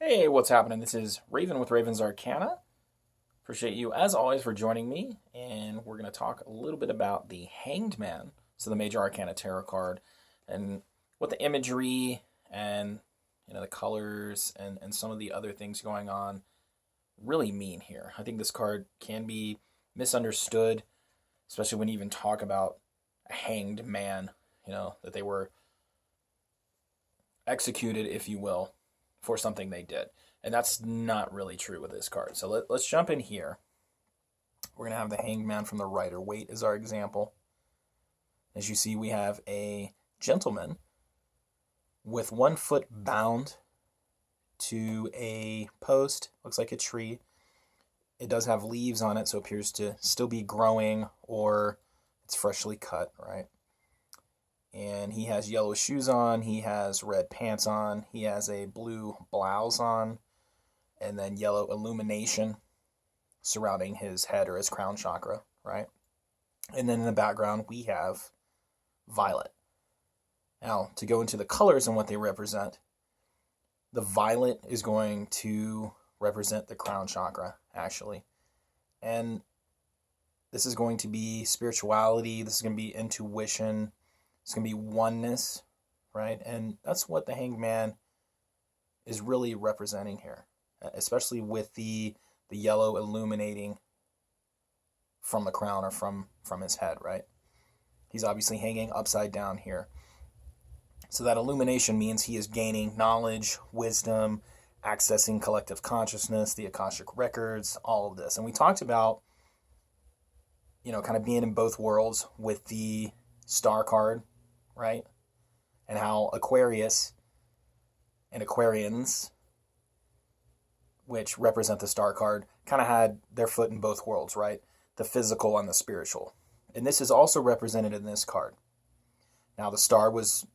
Hey, what's happening? This is Raven with Raven's Arcana. Appreciate you, as always, for joining me. And we're going to talk a little bit about the Hanged Man, so the Major Arcana Tarot card, and what the imagery and the colors and some of the other things going on really mean here. I think this card can be misunderstood, especially when you even talk about a hanged man, that they were executed, if you will, for something they did. And that's not really true with this card. So let's jump in here. We're going to have the Hanged Man from the Rider Waite as our example. As you see, we have a gentleman with 1 foot bound to a post. Looks like a tree. It does have leaves on it, so it appears to still be growing or it's freshly cut, right? And he has yellow shoes on, he has red pants on, he has a blue blouse on, and then yellow illumination surrounding his head or his crown chakra, right? And then in the background, we have violet. Now, to go into the colors and what they represent, the violet is going to represent the crown chakra, actually. And this is going to be spirituality, this is going to be intuition, it's going to be oneness, right? And that's what the Hanged Man is really representing here, especially with the yellow illuminating from the crown or from his head, right? He's obviously hanging upside down here. So that illumination means he is gaining knowledge, wisdom, accessing collective consciousness, the Akashic records, all of this. And we talked about, kind of being in both worlds with the star card, right? And how Aquarius and Aquarians, which represent the star card, kind of had their foot in both worlds, right? The physical and the spiritual. And this is also represented in this card. Now, the star was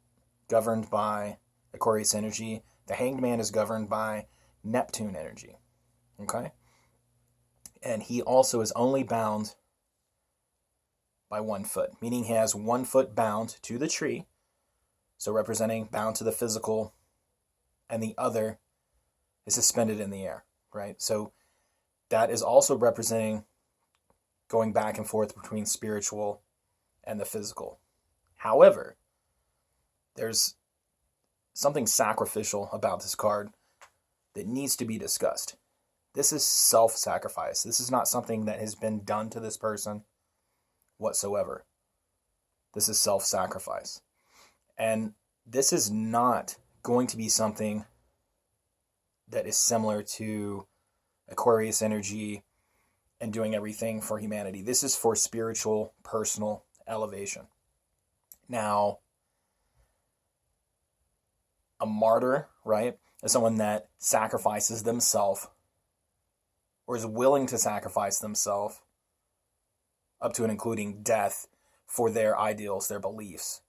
governed by Aquarius energy. The Hanged Man is governed by Neptune energy, okay? And he also is only bound by 1 foot, meaning he has 1 foot bound to the tree, so representing bound to the physical, and the other is suspended in the air, right? So that is also representing going back and forth between spiritual and the physical. However, there's something sacrificial about this card that needs to be discussed. This is self-sacrifice. This is not something that has been done to this person whatsoever. This is self-sacrifice. And this is not going to be something that is similar to Aquarius energy and doing everything for humanity. This is for spiritual, personal elevation. Now, a martyr, right, is someone that sacrifices themselves or is willing to sacrifice themselves up to and including death for their ideals, their beliefs.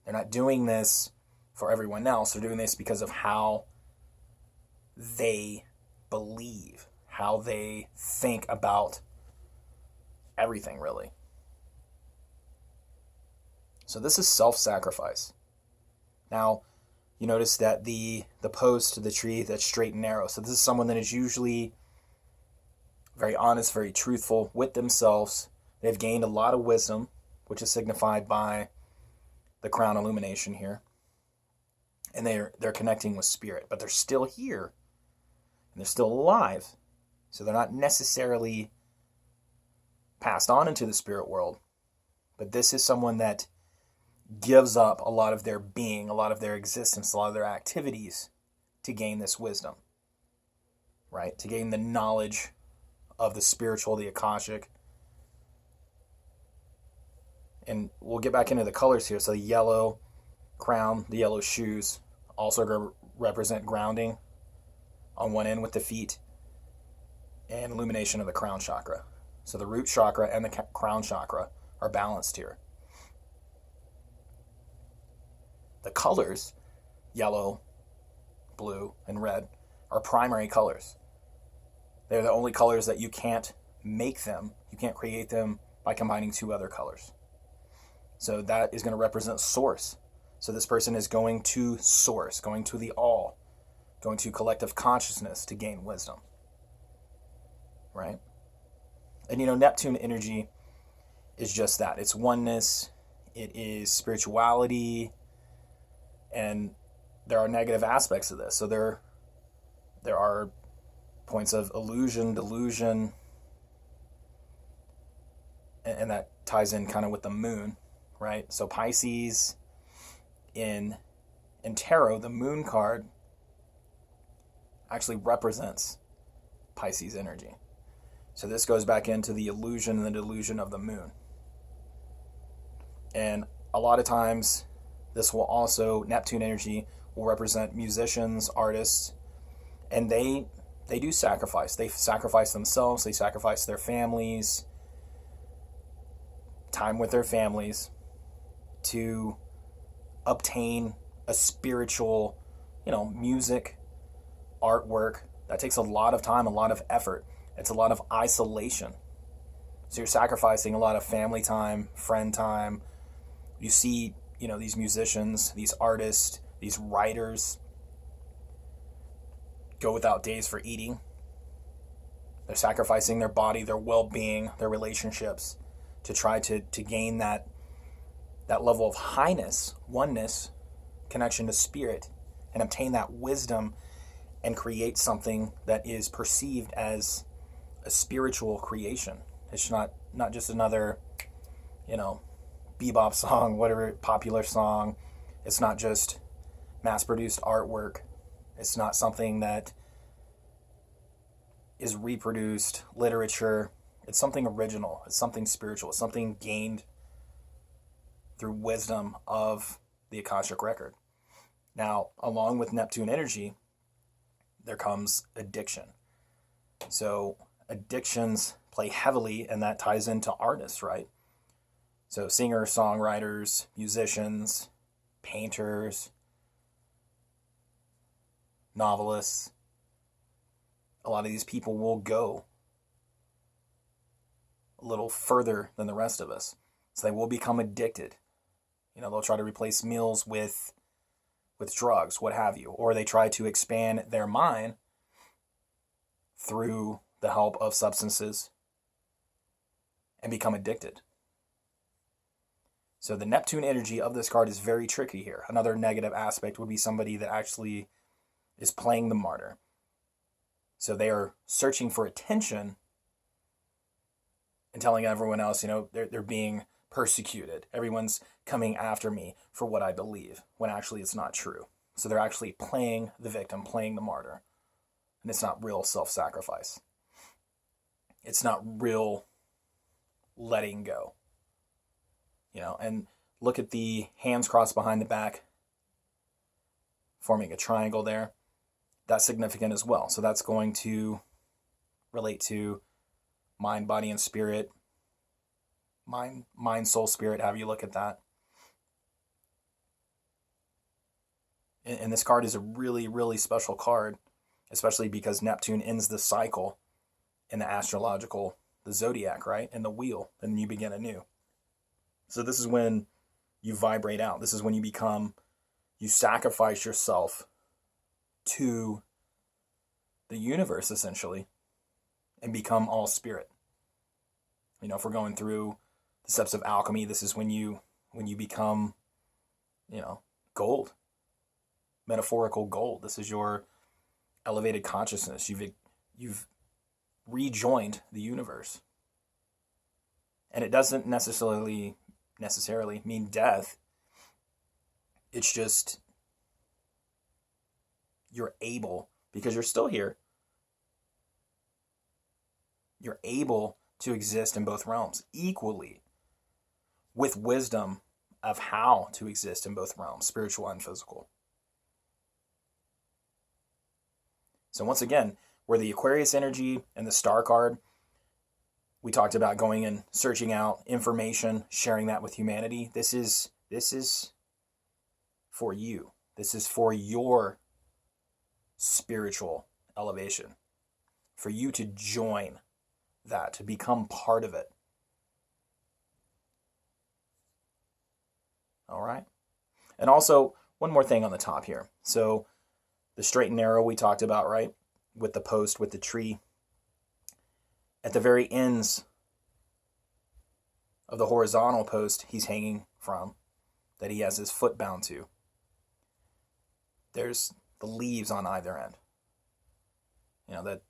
They're not doing this for everyone else. They're doing this because of how they believe, how they think about everything, really. So this is self-sacrifice. Now, you notice that the post, the tree, that's straight and narrow. So this is someone that is usually very honest, very truthful with themselves. They've gained a lot of wisdom, which is signified by the crown illumination here. And they're connecting with spirit, but they're still here. And they're still alive. So they're not necessarily passed on into the spirit world. But this is someone that gives up a lot of their being, a lot of their existence, a lot of their activities to gain this wisdom, right? To gain the knowledge of the spiritual, the Akashic. And we'll get back into the colors here. So the yellow crown, the yellow shoes also represent grounding on one end with the feet and illumination of the crown chakra. So the root chakra and the crown chakra are balanced here. The colors, yellow, blue, and red, are primary colors. They're the only colors that you can't make them. You can't create them by combining 2 other colors. So that is going to represent source. So this person is going to source, going to the all. going to collective consciousness to gain wisdom, right? And Neptune energy is just that. It's oneness, it is spirituality, and there are negative aspects of this. So there are points of illusion, delusion, and that ties in kind of with the moon, right? So Pisces in tarot, the moon card actually represents Pisces energy. So this goes back into the illusion and the delusion of the moon. And a lot of times this will also, Neptune energy will represent musicians, artists, and they do sacrifice. They sacrifice themselves, they sacrifice their families, time with their families to obtain a spiritual, music, artwork. That takes a lot of time, a lot of effort. It's a lot of isolation. So you're sacrificing a lot of family time, friend time. You see, these musicians, these artists, these writers go without days for eating. They're sacrificing their body, their well-being, their relationships to try to gain that level of highness, oneness, connection to spirit, and obtain that wisdom and create something that is perceived as a spiritual creation. It's not just another, bebop song, whatever, popular song. It's not just mass-produced artwork. It's not something that is reproduced literature. It's something original. It's something spiritual. It's something gained through wisdom of the Akashic record. Now, along with Neptune energy, there comes addiction. So addictions play heavily, and that ties into artists, right? So singers, songwriters, musicians, painters, novelists. A lot of these people will go a little further than the rest of us. So they will become addicted. They'll try to replace meals with drugs, what have you. Or they try to expand their mind through the help of substances and become addicted. So the Neptune energy of this card is very tricky here. Another negative aspect would be somebody that actually is playing the martyr. So they are searching for attention and telling everyone else, they're being persecuted. Everyone's coming after me for what I believe, when actually it's not true. So they're actually playing the victim, playing the martyr. And it's not real self-sacrifice. It's not real letting go. And look at the hands crossed behind the back, forming a triangle there. That's significant as well. So that's going to relate to mind, body, and spirit. Mind, soul, spirit, however you look at that. And this card is a really, really special card, especially because Neptune ends the cycle in the astrological, the zodiac, right? And the wheel, and then you begin anew. So this is when you vibrate out. This is when you sacrifice yourself to the universe, essentially, and become all spirit. If we're going through the steps of alchemy, this is when you become, gold, metaphorical gold. This is your elevated consciousness. You've rejoined the universe. And it doesn't necessarily mean death. It's just you're able, because you're still here, you're able to exist in both realms equally, with wisdom of how to exist in both realms, spiritual and physical. So once again, where the Aquarius energy and the star card, we talked about going and searching out information, sharing that with humanity. This is for you. This is for your spiritual elevation, for you to join that, to become part of it. All right. And also, one more thing on the top here. So The straight and narrow we talked about, right? With the post, with the tree. At the very ends of the horizontal post he's hanging from, that he has his foot bound to, there's the leaves on either end. That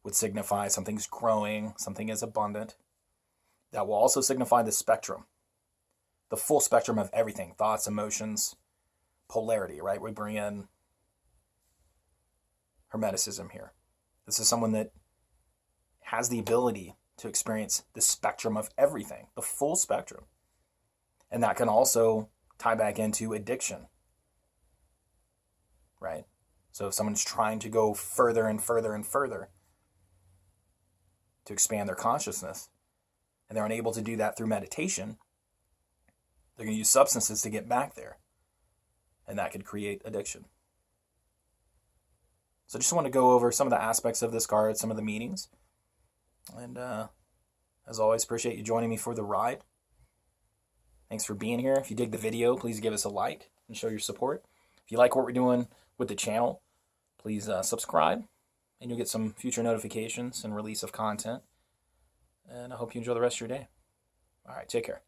would signify something's growing, something is abundant. That will also signify the spectrum, the full spectrum of everything, thoughts, emotions, polarity, right? We bring in Hermeticism here. This is someone that has the ability to experience the spectrum of everything, the full spectrum. And that can also tie back into addiction, right? So if someone's trying to go further and further and further to expand their consciousness, and they're unable to do that through meditation, they're going to use substances to get back there. And that could create addiction. So I just want to go over some of the aspects of this card, some of the meanings. And as always, appreciate you joining me for the ride. Thanks for being here. If you dig the video, please give us a like and show your support. If you like what we're doing with the channel, please subscribe, and you'll get some future notifications and release of content. And I hope you enjoy the rest of your day. All right, take care.